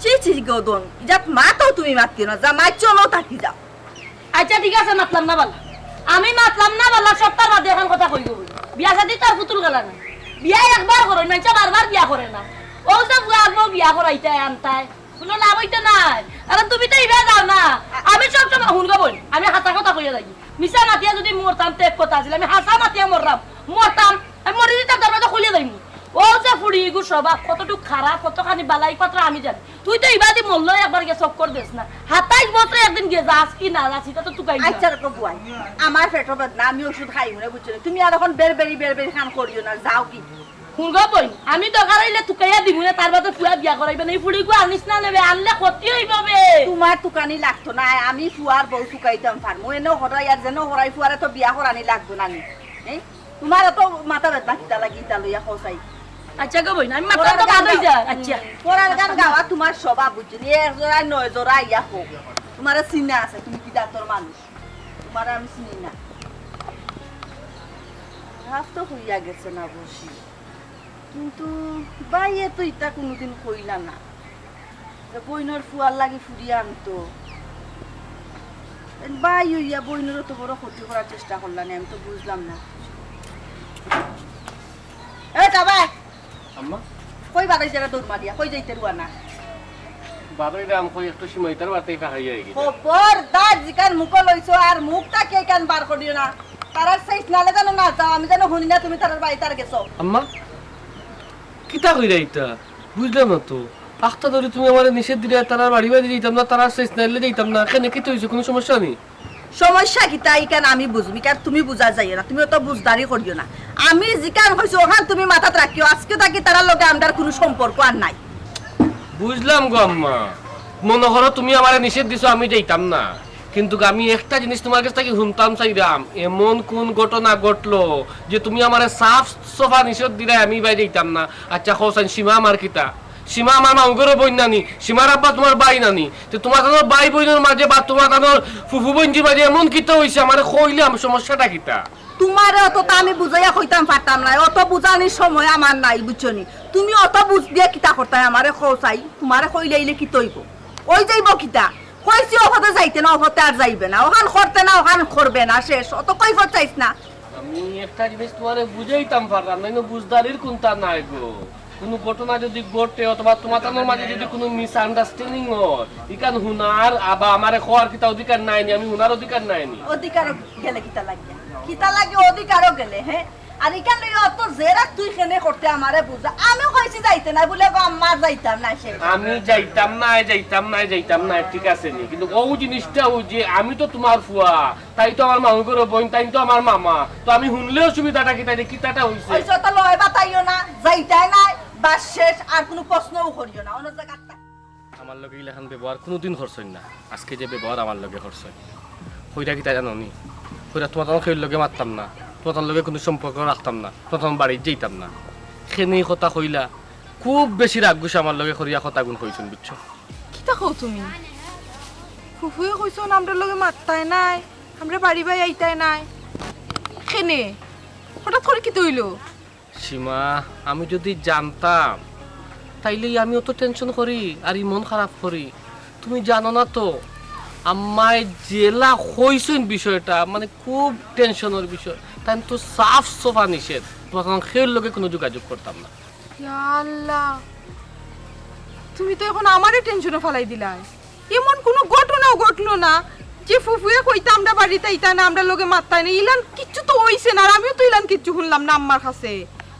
চি চি গদন ইজাত মাতো তুমি মাতিও না যা মাইছো না থাকি যাও আচ্ছা ঠিক আছে মাতলাম না বালা আমি মাতলাম না বালা সপ্তাহ বাদে এখন কথা কইব বিয়া শাদি তার পুতুল গলা না বিয়া একবার করে না বারবার বিয়া করে না ও সব লাগবো বিয়া করাইতে আনতাই কোনো লাভ হইতে নাই আরে তুমি তো ইবা যাও না আমি সব সময় হুনগো বল আমি হাতা কথা কইয়া যাই মিছা মাতিয়া যদি মরতাম তে এক কথা আছিল আমি হাসা মাতিয়া মরতাম আমি মরি দিতাম দরজা খুলে যাইম ও যে ফুড়ি গু স্বভাব কতটুক খারাপ কতখানি বালাই কথা আমি জানি তুই তো ইবাদি মরলো একবার গিয়ে চক্কর দিস না 27 বছর একদিন গিয়ে যাস কি না যাস এটা তো তুকাই আচ্ছা রে বুয়াই আমার পেটর বেদনা আমি ওষুধ খাই না বুঝছো তুমি আর এখন বেরবেরি খান করিও না যাও কি হুনগো বই আমি দরকার হইলে তুকাইয়া দিমু না তার বাদে ফুয়া বিয়া করাইবে না এই ফুড়ি গু আনিস না নেবে আনলে ক্ষতি হইবে তোমার তুকানি লাগতো না আমি ফুয়ার বউ তুকাইতাম পারমু এনে হরাই আর যেন হরাই ফুয়ারে তো বিয়া করানি লাগতো না নি তোমার তো মাথা বেদনা কিতা লাগি ইতা লইয়া খসাই আচ্ছা গো বই আমি মাথা তো বাদ হই যা আচ্ছা পরার গান গাওয়া তোমার স্বভাব বুঝনি এক জোড়া নয় জোড়া ইয়া হোক তোমার চিনা আছে তুমি কি ডাক্তার মানুষ তোমার আমি চিনি না রাত তো হইয়া গেছে না বসি কিন্তু বাইয়ে তো ইটা কোনোদিন কইলা না বইনের ফুয়ার লাগি ফুরিয়ে আনতো বাই হইয়া বইনেরও তো বড় ক্ষতি করার চেষ্টা করলাম আমি তো বুঝলাম না এ কাবা আম্মা কই বাড়াই যারা দৌড় মারিয়া কই যাইতে রুয়া না বাবাই রাম কই একটু সীমাইতার বাতেই ফাহাইয়া গেছে খবরদার জিকান মুখ লইছো আর মুখটা কে কান বার করিও না তারার সাইজ নালে জানো না যাও আমি জানো শুনি না তুমি তারার বাড়ি তার গেছো আম্মা কিতা কইরা এটা বুঝলাম না তো আখতা ধরে তুমি আমার নিষেধ দিলে তারার বাড়ি বাড়ি যাইতাম না তারার শেষ নাইলে যাইতাম না কেন কি তো হইছে কোনো সমস্যা নেই সমস্যা কি তাই কেন আমি বুঝবি কার তুমি বুঝা যাইও না তুমি তো বুঝদারি করিও না আমি জিকান কইছো ওখান তুমি মাথাত রাখিও আজকে তাকি তারার লগে আমদার কোনো সম্পর্ক আর নাই বুঝলাম গো আম্মা মনে করো তুমি আমার নিষেধ দিছো আমি যাইতাম না কিন্তু আমি একটা জিনিস তোমার কাছ থেকে শুনতাম চাইরাম এমন কোন ঘটনা ঘটলো যে তুমি আমার সাফ সফা নিষেধ দিলে আমি বাই যাইতাম না আচ্ছা হোসেন সীমা আমার কিতা সীমা আমার মাউগেরও বই নানি সীমার আব্বা তোমার বাই নানি তো তোমার তানোর বাই বইনের মাঝে বা তোমার তানোর ফুফু বইনজির মাঝে এমন কিতা হইছে আমার কইলে আমার সমস্যাটা কিতা তোমারে অত আমি বুঝাইয়া কইতাম পারতাম না অত বুঝানির সময় আমার নাই বুঝছনি তুমি অত বুঝ দিয়ে কিতা করতাই আমারে খোসাই তোমারে কইলে কি তৈব ওই যাইব কিতা কইছি ওখানে যাইতে না ওখানে আর যাইবে না ওখান করতে না ওখান করবে না শেষ অত কই চাইছ না আমি একটা জিনিস তোমারে বুঝাইতাম পারলাম না বুঝদারির কোনটা নাই গো কোনো ঘটনা যদি ঘটে অথবা তোমার তানোর মাঝে যদি কোনো মিসআন্ডারস্ট্যান্ডিং হয় ইকান হুনার আবা আমারে খোয়ার কিতা অধিকার নাইনি আমি হুনার অধিকার নাইনি অধিকার গেলে কিতা লাগে অধিকারও গেলে হ্যাঁ আর ইকান লই অত জেরা তুই কেনে করতে আমারে বুঝা আমি কইছি যাইতে না বলে গো আম্মা যাইতাম না সে আমি যাইতাম না ঠিক আছে নি কিন্তু ও জিনিসটা ও যে আমি তো তোমার ফুয়া তাই তো আমার মামুগের বোন তাই তো আমার মামা তো আমি শুনলেও সুবিধাটা কি তাই কিতাটা হইছে ওই তো লয় বাতাইও না যাইতাই না বাস শেষ আর কোনো প্রশ্নও করিও না অন্য জায়গাটা আমার লগে ইলাখান ব্যবহার কোনোদিন খরচই না আজকে যে ব্যবহার আমার লগে খরচই হইরা কি তাই জানো নি হইরা তোমার তখন খেয়ে লগে মারতাম না তোমার লগে কোনো সম্পর্ক রাখতাম না তখন বাড়ি যেতাম না খেনি কথা কইলা খুব বেশি রাগ গুছে আমার লগে করিয়া কথা গুণ কইছুন বুঝছো কিতা কও তুমি ফুফুয়ে কইছো আমরা লগে মারতাই নাই আমরা বাড়ি বাই আইতাই নাই কেনে হঠাৎ করে কি তৈলো সীমা আমি যদি জানতাম তাইলে আমি অত টেনশন করি আর মন খারাপ করি তুমি জানো না তো আমায় জেলা হইছেন বিষয়টা মানে খুব টেনশনের বিষয়, তাই তো সাফ সোফা নিষেধ, তখন খের লোকে কোনো যোগাযোগ করতাম না। ইয়া আল্লাহ, তুমি তো এখন আমারই টেনশনে ফেলাই দিলাই। এমন কোনো ঘটনাও ঘটলো না যে ফুফুয়ে কইতা আমরা বাড়িতে আইতা না, আমরা লোকে মারতাই না, ইলান কিচ্ছু তো হইছে না, আর আমিও তো ইলান কিচ্ছু শুনলাম না আম্মার কাছে।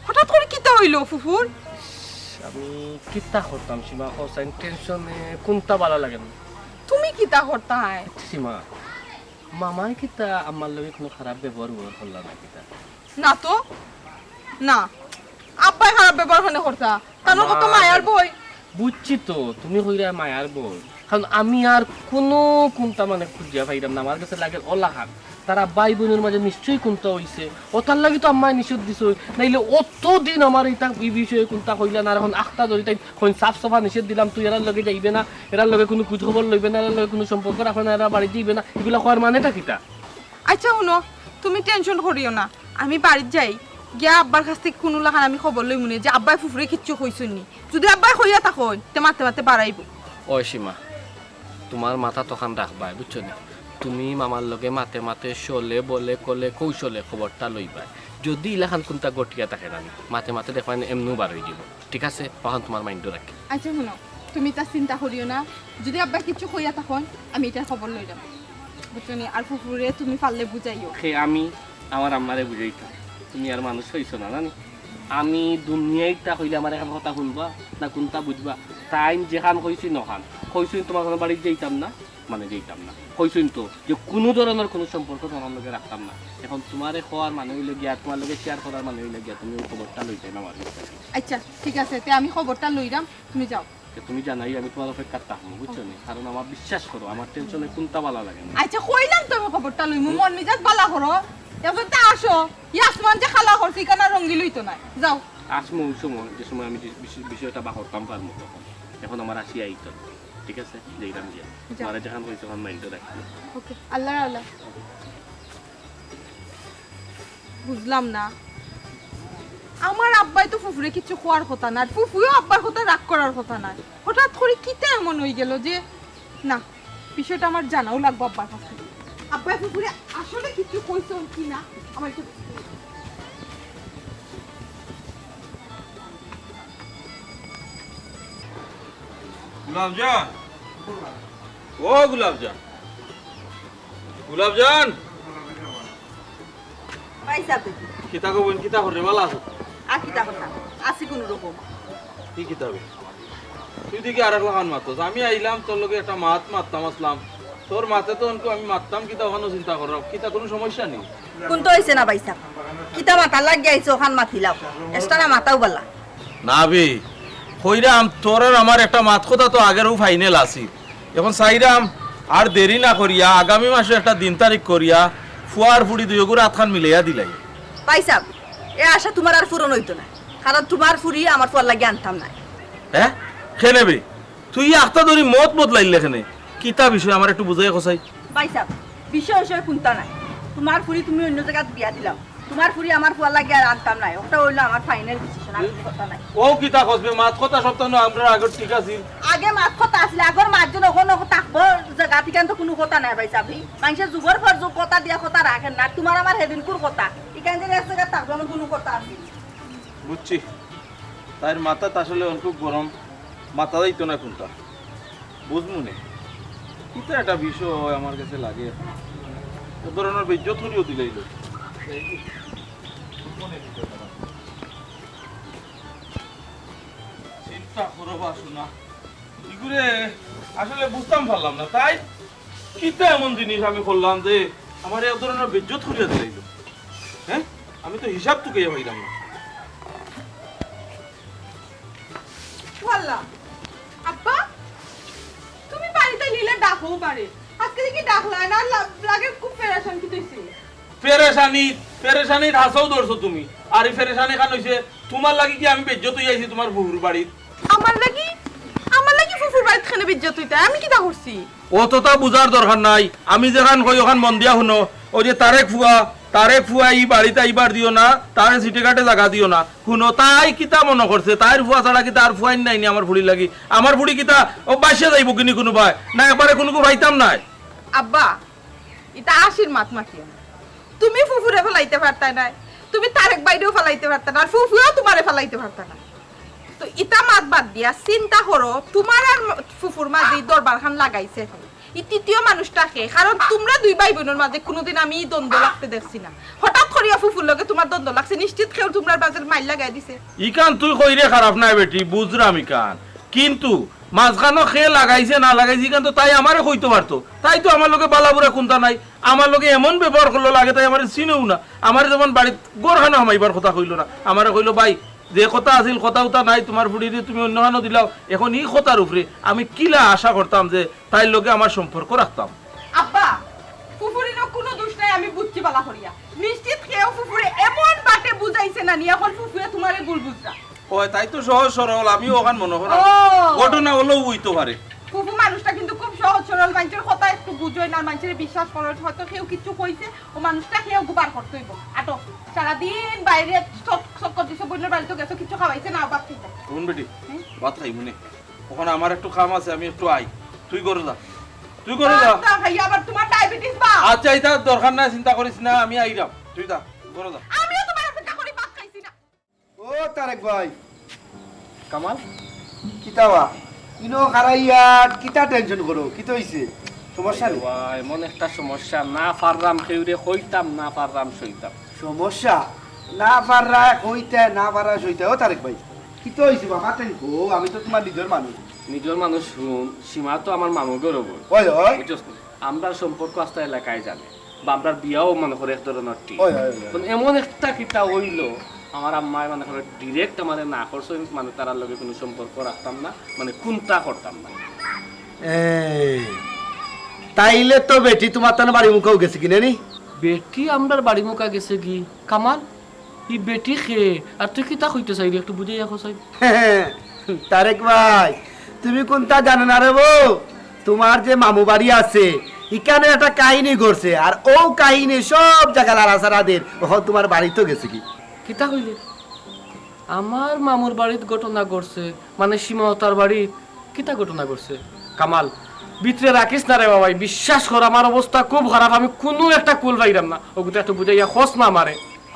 হঠাৎ করে কিতা হইলো ফুফুর? আমি কিতা করতাম সীমা, হোসাইন টেনশনে কোনটা ভালো লাগে না। তুমি কিতা করতাই? সীমা, মামার কিতা আমার লগে কোনো খারাপ ব্যবহার করলাম না কিতা? না তো, না আব্বাই খারাপ ব্যবহার কেন করতা? কারণ কত মায়ার বই। বুঝছি তো তুমি কইরা মায়ার বই, কারণ আমি আর কোনো কোনটা মানে খুঁজিয়া পাইলাম না। আমার কাছে লাগে অলাহাক তারা ভাই বোনের মাঝে নিশ্চয়ই কোনটা হইছে, ওটার লাগে তো আম্মায় নিষেধ দিছ, নাইলে অতদিন আমার এইটা এই বিষয়ে কোনটা কইলা না। এখন আখটা ধরি তাই সাফ সাফা নিষেধ দিলাম, তুই এরার লগে যাইবে না, এরার লগে কোনো খোঁজ খবর লইবে না, এরার লগে কোনো সম্পর্ক রাখবে না, এরা বাড়ি যাইবে না, এগুলা করার মানেটা কিটা? আচ্ছা শুনো, তুমি টেনশন করিও না, আমি বাড়িতে যাই গিয়া আব্বার কাছ থেকে কোনো লাগান আমি খবর লই মনে যে আব্বাই ফুফুরে কিচ্ছু কইছেন নি। যদি আব্বাই কইয়া থাকোন তে মাতে মাতে বাড়াইব। ও সীমা, তোমার মাথা তখন রাখবাই, বুঝছো না? তুমি মামার লগে মাতে মাতে চলে বলে কলে কৌশলে খবরটা লইবাই। যদি ইলাখান কোনটা গটিয়া থাকে না মাতে মাতে দেখবা এমনিও বার হয়ে যাব, ঠিক আছে? তখন তোমার মাইন্ডও রাখি। আচ্ছা শুনো, তুমি তা চিন্তা করিও না, যদি আব্বাই কিচ্ছু কইয়া থাকোন আমি এটা খবর লই যাব, বুঝছো নি? আর ফুফুরে তুমি পারলে বুঝাইও। সে আমি আমার আম্মারে বুঝাইতাম, তুমি আর মানুষ হইছো না জানি। আমি দুনিয়াইটা হইলে আমার এখন কথা শুনবা না কোনটা বুঝবা? টাইম যেখান কইছি নখান কইছি তোমার কোনো বাড়ি যাইতাম না, মানে যাইতাম না কইছুন তো যে কোনো ধরনের কোনো সম্পর্ক তোমার লগে রাখতাম না। এখন তোমারে খাওয়ার মানে হইলে গিয়া, তোমার লগে শেয়ার করার মানে হইলে গিয়া তুমি ওই খবরটা লইতে না আমার। আচ্ছা ঠিক আছে, তে আমি খবরটা লইরাম, তুমি যাও। তুমি জানাই আমি তোমার অপেক্ষা থাকবো, বুঝছো না? কারণ আমার বিশ্বাস করো আমার টেনশনে কোনটা ভালো লাগে না। আচ্ছা কইলাম তুমি খবরটা লইমু, মন মিজাজ বালা করো, এবার তা আসো। ইয়াসমান যে খালা করছি কেন রঙ্গি লইতো না, যাও। আসমো ওই সময় যে সময় আমি বিষয়টা বা করতাম পারবো তখন, এখন আমার আসি আইতো, ঠিক আছে? যেইরাম গিয়া তোমার যেখান হয়েছে ওখান মাইন্ডে রাখবো। ওকে, আল্লাহ আল্লাহ। বুঝলাম না, আমার আব্বাই তো ফুফুরে কিছু খোয়ার কথা না, আর ফুফুও আব্বার কথা রাগ করার কথা না। হঠাৎ করে কিতা এমন হয়ে গেল যে না, বিষয়টা আমার জানাও লাগবে আব্বার কাছে। আব্বাই ফুফুরে আসলে কিছু কইছে কি না আমার একটু গুলাবজান, ও গুলাবজান, গুলাবজান, পয়সা তো কিতা কইবেন? কিতা করে ভালো আছো? আর কিতা কথা আসি কোন রকম কি কিতাবে? তুই দেখি আর একটা খান মারতো, আমি আইলাম তোর লগে একটা মারতাম আসলাম, তোর মাতে তো আমি মারতাম, কিতা ওখানে চিন্তা করো, কিতা কোনো সমস্যা নেই? কোন তো হইছে না পয়সা কিতা মাথা লাগি আইছে ওখান মাথিলাও এক্সট্রা না মাথাও বলা না বে কইরাম, তোর আর আমার একটা মাত কথা তো আগেরও ফাইনাল আছি। এখন চাইরাম আর দেরি না করিয়া আগামী মাসে একটা দিন তারিখ করিয়া ফুয়ার ফুড়ি দুই করে আতখান মিলাইয়া দিলাই। পয়সা এ আশা তোমার আর পূরণ হইতো না, কারণ তোমার ফুরি আমার পর লাগি আনতাম না। হ্যাঁ খেনে বে তুই আখতা ধরি মত বদলাইলে এখানে কিতা বিষয় আমার একটু বুঝাই কসাই। পয়সা বিষয় বিষয় কোনটা নাই, তোমার ফুরি তুমি অন্য জায়গায় বিয়া দিলাম, তোমার ফুরি আমার পর লাগি আর আনতাম না, ওটা হইলো আমার ফাইনাল ডিসিশন, আর কিছু কথা নাই। ও কিতা কসবে মাত কথা সপ্তাহ না আমরা আগে ঠিক আছে, আগে মাত কথা আসলে আগর মাতজন ওখানে থাকবো জায়গা থেকে তো কোনো কথা নাই ভাই চাবি, মানুষের যুগর পর যুগ কথা দিয়া কথা রাখেন না, তোমার আমার হেদিনকুর কথা এখান থেকে এক জায়গায় থাকবো আমার কোনো কথা আছে। বুঝছি তার মাথা আসলে খুব গরম, মাথা যাইতো না কোনটা বুঝমু নে, কিতা একটা বিষয় আমার কাছে লাগে, এ ধরনের বেজ্জত করিও দিলাইলো। চিন্তা করো শোনা ইগুরে আসলে বুঝতাম পারলাম না, তাই কিতা এমন জিনিস আমি করলাম যে আমার এ ধরনের বেজ্জত করিয়া দিলাইলো। হ্যাঁ আমি তো হিসাব তো কে পাইলাম না। ওয়াল্লাহ আব্বা, তুমি বাড়িতে নিলে ডাকও পারে, আজকে দেখি ডাকলা না, লাগে খুব পেরেশান কি হইছে? পেরেশানি হাসাও ধরছো তুমি, আর এই পেরেশানি খান হইছে তোমার লাগি কি আমি বেজ্জত হই আইছি তোমার ফুফুর বাড়ির? আমার লাগি ফুফুর বাড়িতে খানে বিজ্জত হইতা, আমি কিটা করছি? অতটা বুঝার দরকার নাই, আমি যেখান কই ওখান মন দিয়া শুনো, ওই যে তারেক ফুয়া এই বাড়িতে আইবার দিও না, তারে সিটে কাটে জায়গা দিও না, শুনো তাই কিতা মনে করছে তার ফুয়া ছাড়া কি তার ফুয়াইন নাইনি আমার ফুড়ি লাগি? আমার ফুড়ি কিতা ও বাসে যাইব কিনি কোনো ভাই না, একবারে কোনো ভাইতাম নাই। আব্বা এটা আশির মাত মাখিও না। তুমি ফুফুরে ফেলাইতে পারতা না, তুমি তারেক বাইরেও ফেলাইতে পারতা না, আর ফুফুও তোমারে ফেলাইতে পারতা না। তো ইটা মাত বাদ দিয়া চিন্তা করো তোমার আর ফুফুর মাঝে দরবার খান লাগাইছে এই তৃতীয় মানুষটাকে, কারণ তোমরা দুই ভাই বোনের মাঝে কোনোদিন আমি দ্বন্দ্ব লাগতে দেখছি না। হঠাৎ করিয়া ফুফুর লগে তোমার দ্বন্দ্ব লাগছে, নিশ্চিত কেউ তোমার বাজার মাইল লাগাই দিছে। ইকান তুই কইরে খারাপ নাই বেটি, বুঝরাম ইকান, কিন্তু মাঝখানো খেয়ে লাগাইছে না লাগাইছে ইকান তো তাই আমারে কইতে পারতো। তাই তো আমার লোকে বালাবুরা কোনটা নাই, আমার লোকে এমন ব্যবহার করলো লাগে তাই আমার চিনেও না। আমার যেমন বাড়িতে গোরখানা হামাইবার কথা কইলো না, আমারে কইলো ভাই যে কথা আছিল কথা উতা নাই, তোমার বুড়ি তুমি অন্য খানো দিলাও। এখন এই কথার উপরে আমি কিলা আশা করতাম যে তাই লোকে আমার সম্পর্ক রাখতাম। আব্বা ফুফুরিনো কোনো দোষ নাই, আমি বুঝছি বালা করিয়া। নিশ্চিত কেউ ফুফুরে এমন বাটে বুঝাইছে না নি, এখন ফুফুরে তোমারে ভুল বুঝরা। ওই তাই তো সহজ সরল, আমিও ওখান মনে করি ঘটনা হলেও হইতে পারে। ফুফু মানুষটা কিন্তু খুব সহজ সরল, মানুষের কথা একটু বুঝোই না, মানুষের বিশ্বাস করে। হয়তো কেউ কিছু কইছে, ও মানুষটা কেউ গুবার করতে হইব। আটো সারাদিন বাইরে চক্কর দিছে, বোনের বাড়িতে গেছো, কিছু খাওয়াইছে না বাপ ঠিক আছে। শুন বেটি ভাত খাই মনে, ওখানে আমার একটু কাম আছে, আমি একটু আই, তুই করে যা, তুই করে যা। আবার তোমার ডায়াবেটিস বা? আচ্ছা এটা দরকার নাই, চিন্তা করিস না, আমি আইরাম, তুই যা করে যা। আমিও তোমার অপেক্ষা করি, ভাত খাইছি না। ও তারেক ভাই, কামাল কিতাবা ইনো খারাইয়া কিতা টেনশন করো, কিতা হইছে? সমস্যা নেই? এমন একটা সমস্যা, না পারলাম কেউরে হইতাম, না পারলাম সইতাম। সমস্যা না পারা কইতে না পারা সইতে। ও তারেক ভাই কিতা হইছে বাবা? তেন কো, আমি তো তোমার নিজের মানুষ। নিজের মানুষ শুন, সীমা তো আমার মামুগের ওপর, ওই ওই বুঝছস না? আমরার সম্পর্ক আস্তে এলাকায় জানে, বা আমরার বিয়াও মনে করে এক ধরনের টি। ওই ওই এমন একটা কিতা হইল, আমার আম্মায় মানে করে ডিরেক্ট আমাদের না করছো, মানে তার লগে কোনো সম্পর্ক রাখতাম না, মানে কোনটা করতাম না। তাইলে তো বেটি তোমার তার বাড়ি মুখেও গেছে কিনে নি? বেটি আমরার বাড়ি মুখা গেছে কি কামাল? ই বেটি খেয়ে আর তুই কিতা কইতে চাইলি একটু বুঝাই রাখো চাই। তারেক ভাই তুমি কোনটা জানো না রে বউ? তোমার যে মামু বাড়ি আছে এখানে একটা কাহিনী ঘটছে, আর ও কাহিনী সব জায়গা লাড়াছাড়াদের ওখান তোমার বাড়ি তো গেছে কি? কিতা কইলে? আমার মামুর বাড়িত ঘটনা ঘটছে মানে সীমাওতার বাড়িত কিতা ঘটনা ঘটছে? কামাল ভিতরে রাখিস না রে বাবাই, বিশ্বাস কর আমার অবস্থা খুব খারাপ, আমি কোনো একটা কুল পাইলাম না। ওগুলো একটু বুঝাইয়া খোঁজ না মারে।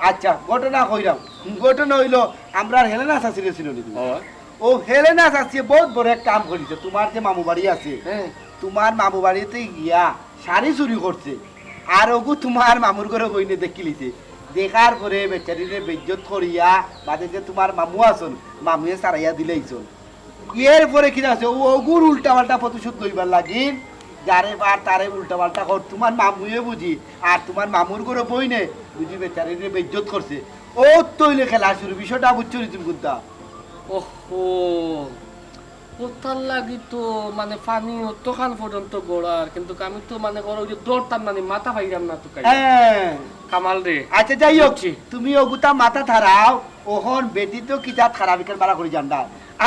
আচ্ছা ঘটনা কইরাম। ঘটনা হইলো আমরা হেলেনা শাশি ছিল নি, ও হেলেনা শাশি বহুত বড় এক কাম করেছে। তোমার যে মামু বাড়ি আছে, তোমার মামু বাড়িতে গিয়া শাড়ি চুরি করছে, আর ওগু তোমার মামুর ঘরে বইনে দেখিলিছে। দেখার পরে বেচারিরে বেজ্জত করিয়া বাদে যে তোমার মামু আসন, মামুয়ে সারাইয়া দিলেইছন। এরপরে কি আছে, ও ওগুর উল্টা পাল্টা প্রতিশোধ লইবার লাগিন, যারে বার তারে উল্টা পাল্টা কর। তোমার মামুয়ে বুঝি, আর তোমার মামুর ঘরে বইনে বুঝি বেচারিরে বেজ্জত করছে। ও তৈলে খেলা শুরু, বিষয়টা বুঝছো নি তুমি কোনটা? ওহো, ওটার লাগি তো মানে পানি অতখান পর্যন্ত গোড়ার, কিন্তু আমি তো মানে করো যে দৌড়তাম না, মাথা পাইলাম না তো কামাল রে। আচ্ছা যাই হোক, তুমি ওগুতা মাথা থারাও, ওহন বেটি তো কিতাব খারাপ ইকার মারা করে জানডা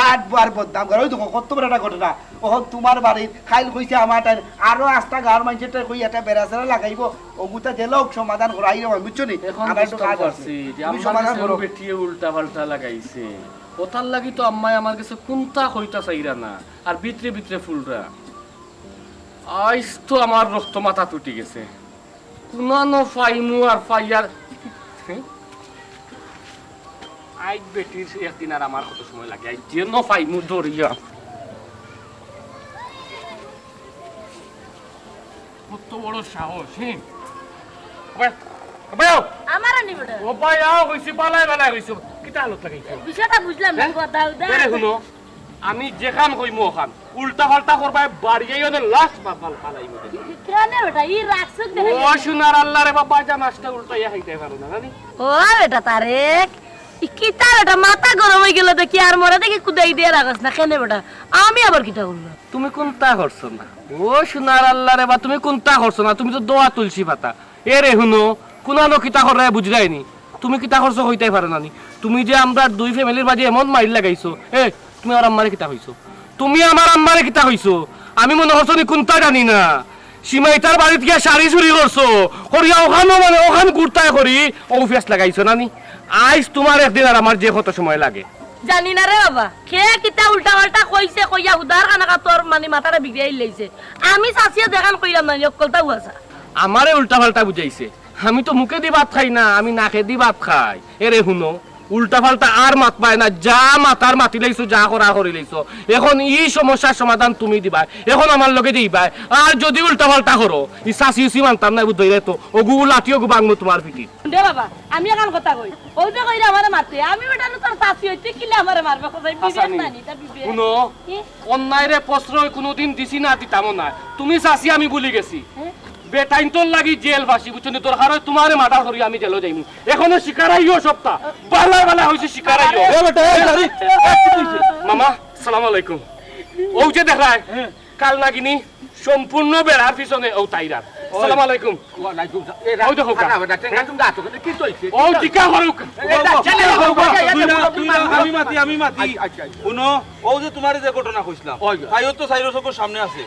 আর বার বদনাম করে। ওই দেখো কত বড় একটা ঘটনা, ওহন তোমার বাড়ির খাইল কইছে আমার টাইম আরো আস্তা গাঁর মানুষের কই একটা বেড়াচেরা লাগাইব, ওগুতা যে লোক সমাধান করা আইরে বুঝছো নি? এখন আমার একটু কাজ আছে, তুমি সমাধান করো। বেটিয়ে উল্টা পাল্টা লাগাইছে, ওটার লাগি তো আম্মাই আমার কাছে কোনটা কইতা চাইরা না, আর ভিতরে ভিতরে ফুলরা। আইস তো আমার রক্ত মাথা টুটি গেছে, কোনানো ফাইমু আর ফাইয়ার। আই বেটির একদিন আর আমার কত সময় লাগে, আই যেন ফাইমু ধরিয়া। কত বড় সাহস! আমার আনি বেটা ও ভাই আও কইছি পালাই পালাই কইছো কিতা আলোত লাগাইছো? বিষয়টা বুঝলাম না, কথা উদা আরে শুনো, আমি যে কাম কইমু ওখান উল্টা পাল্টা করবা বাড়ি যাইও না, লাস্ট বাল পালাইমু। কেন বেটা ই রাখছক দেখে? ও সোনার আল্লাহ রে বাবা, যা নাস্তা উল্টাইয়া খাইতে পারো না জানি। ও বেটা তারেক ই কিতা বেটা মাথা গরম হয়ে গেল দেখি, আর মরে দেখি কুদাই দিয়ে রাখছ না কেন বেটা? আমি আবার কিতা করব? তুমি কোনটা করছো না? ও সোনার আল্লাহ রে বাবা, তুমি কোনটা করছো না? তুমি তো দোয়া তুলসী পাতা। এ রে শুনো, কোনানো কিতা করে বুঝরাইনি, তুমি কিতা করছো হইতেই পারো না। তুমি যে আমরা দুই ফ্যামিলির মাঝে এমন মাইল লাগাইছো, এ তুমি আমার আম্মারে কিতা হইছো? তুমি আমার আম্মারে কিতা হইছো? আমি মনে করছো নি কোনটা জানি না। সীমাইতার বাড়িত গিয়া শাড়ি চুরি করছো, করিয়া ওখানো মানে ওখান কুর্তায় করি অফিস লাগাইছো নানি। আইস তোমার একদিন আর আমার যে কত সময় লাগে। জানি না রে বাবা খে কিতা উল্টা পাল্টা কইছে কইয়া হুদার কানাকা তোর মানে মাথাটা বিগড়াই লাইছে আমি চাচিয়া দেখান কইলাম না অকলতা হুয়াছা আমারে উল্টা পাল্টা বুঝাইছে আমি তো মুখে দি ভাত খাই না আমি নাকে দি ভাত খাই এরে শুনো উল্টা পাল্টা আর মাত পায় না যা মাতার মাতি লাইছো যা করা করে লাইছো এখন এই সমস্যার সমাধান তুমি দিবা এখন আমার লগে দিবা আর যদি উল্টা পাল্টা করো ই সাসি উসি মানতাম না বুঝাইলে তো ওগু লাঠিও গু বাংলো তোমার পিঠি দে বাবা আমি এখন কথা কই ওই যে কইরা আমারে মারতে আমি বেটানো তোর চাচি হইতে কিলে আমারে মারবে কোথায় বিবেক নানি তা বিবেক শুনো অন্যায় রে প্রশ্রয় কোনোদিন দিছি না দিতাম না তুমি চাচি আমি ভুলি গেছি বেটাইন তোর লাগি জেল ফাঁসি বুঝছো দরকার হয় তোমারে মার্ডার করি আমি জেলও যাইমু এখনো শিকারাইও সপ্তাহ বালা বালা হইছে শিকারাইও মামা আসসালামু আলাইকুম ও যে দেখায় কাল নাগিনি সম্পূর্ণ বেড়ার পিছনে ও তাইরার আসসালামু আলাইকুম ও দেখো ও টিকা করুক আমি মাতি শুনো ও যে তোমার যে ঘটনা কইছিলাম তাইও তো চাইরো চকুর সামনে আছে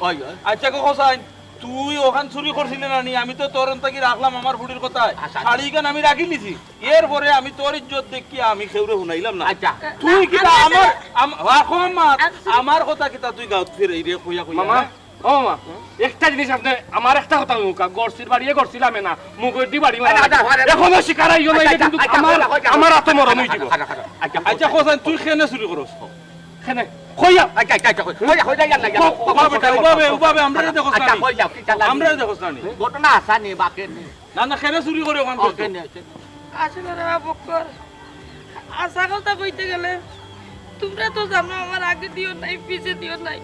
আচ্ছা কসাইন তুই ওখান চুরি করছিলি না নি আমি তো তোর তাকি রাখলাম আমার বুড়ির কথায় শাড়ি গান আমি রাখি লিছি এরপরে আমি তোর ইজ্জত দেখি আমি খেউরে শুনাইলাম না তুই কিটা আমার কথা কিটা তুই গাঁত ফিরে রে কইয়া কইয়া মামা ও মামা একটা জিনিস আপনি আমার একটা কথা মুকা গড়সির বাড়িয়ে গড়ছিলাম না মুগের দি বাড়ি এখনো শিকারাইও না কিন্তু আমার আত্মমরণ হই দিব আচ্ছা কসাইন তুই কেনে চুরি করছ কেনে কইয়া উবাবে আমরা দেখো আমরা দেখো ঘটনা আসানি বাকি না না কেনে চুরি করে ওখান আসলে রে বক্কর আশা কথা কইতে গেলে তোমরা তো জানো আমার আগে দিও নাই পিছে দিও নাই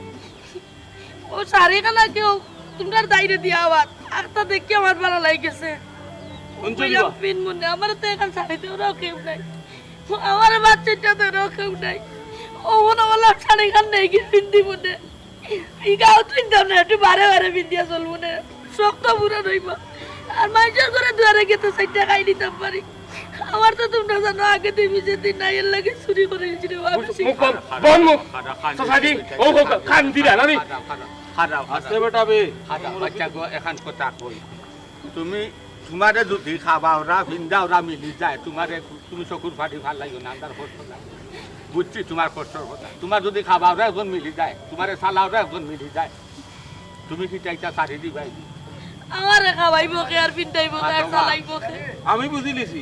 ও সারি কানা কেউ তোমরা দাইরে দিয়া আবার একটা দেখি আমার ভালো লাগেছে পিন মনে আমার তো এখন শাড়িতে ওরাও কেউ নাই আমার বাচ্চাটা তো ওরাও কেউ নাই ও মনে বললাম শাড়ি খান নেই কি পিন্দি মনে এই গাও চিন্তাম না একটু বারে বারে পিন্দিয়া চলবো না শক্ত পুরো রইবা আর মানুষের করে দুয়ারে গেতে সাইডটা খাই নিতাম পারি আমার তো তোমরা জানো আগে দিবি যেদিন নাই এর লাগে চুরি করে গেছিল বন মুখ সোসাইটি ও খান দিরা নানি আস্তে বেটাবে বাচ্চা গো এখন কথা কই তুমি তোমারে যদি খাবা ওরা ভিন্দা ওরা মিলি যায় তোমারে তুমি চকুর ফাটি ভাল লাগিব না আন্দার কষ্ট লাগে বুঝছি তোমার কষ্টর কথা তোমার যদি খাবা ওরা একজন মিলি যায় তোমারে সালা ওরা একজন মিলি যায় তুমি কি চাইতা সারি দিবাই আমারে খাওয়াইবো কে আর পিন্তাইবো কে আর চালাইবো কে আমি বুঝি লিছি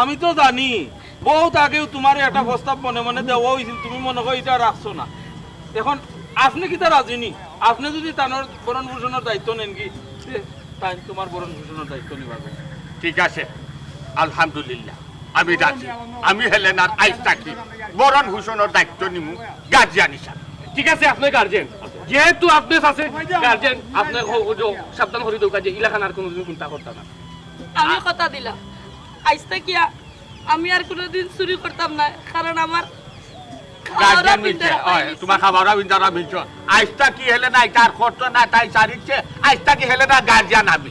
আমি তো জানি বহুত আগেও তোমার একটা প্রস্তাব মনে মনে দেওয়া হয়েছিল তুমি মনে করো এটা রাখছো না এখন আপনি কি তা রাজি নি আপনি যদি তানোর বরণ ভূষণের দায়িত্ব নেন কি তাই তোমার বরণ ভূষণের দায়িত্ব নিবাবে ঠিক আছে আলহামদুলিল্লাহ আমি রাজি আমি হেলেনার আইস থাকি বরণ ভূষণের দায়িত্ব নিমু গার্জিয়ান হিসাবে ঠিক আছে আপনি গার্জেন যেহেতু আপনি আছে গার্জেন আপনি সাবধান করে দৌকা যে ইলাকানার কোনোদিন চিন্তা করতাম না আমি কথা দিলাম আজ থেকে আমি আর কোনোদিন চুরি করতাম না কারণ আমার গার্জিয়ান মিলছে তোমার খাবারও বিন্দারা মিলছ আইসটা কি হেলে না তার খরচ না তাই সারিচ্ছে আইসটা কি হেলে না গার্জিয়ান আমি